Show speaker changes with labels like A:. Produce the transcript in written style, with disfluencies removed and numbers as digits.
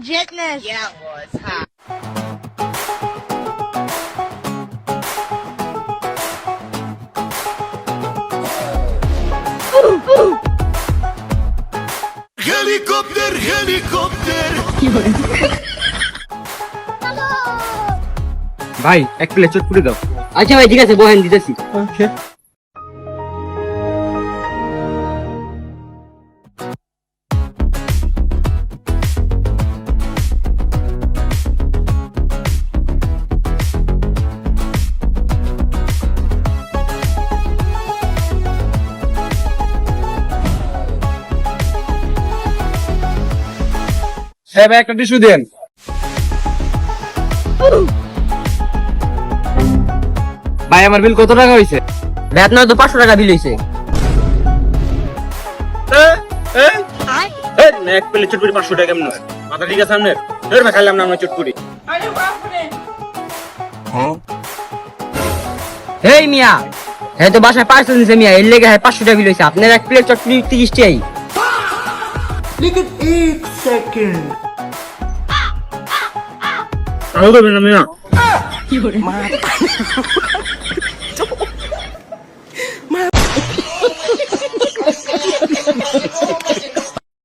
A: legitness.
B: Yeah, it was. Huh?
C: Helicopter, helicopter.
D: ভাই এক plate চটপুরি দাও।
E: আচ্ছা ভাই ঠিক আছে বহেন দিতেছি।
D: ওকে। হ্যাঁ ভাই একটা টিস্যু দেন। ভাই আমার বিল কত টাকা হয়েছে?
E: ভাই আপনার তো 500 টাকা বিল হইছে।
D: এক প্লেট চটপুরি 500 টাকা কেমন হয়? মাথা ঠিক আছে আপনার? ধর ভাই খাইলাম না আমরা চটপুরি।
E: হেই মিয়া, হ্যাঁ তো বাসায় পার্সেল নিছে মিয়া, এর লেগে 500 টাকা বিল হইছে। আপনার এক প্লেট চটপটি 30 টাকাই।
C: लेकिन एक सेकंड
D: তাও দেবেন না মিয়া।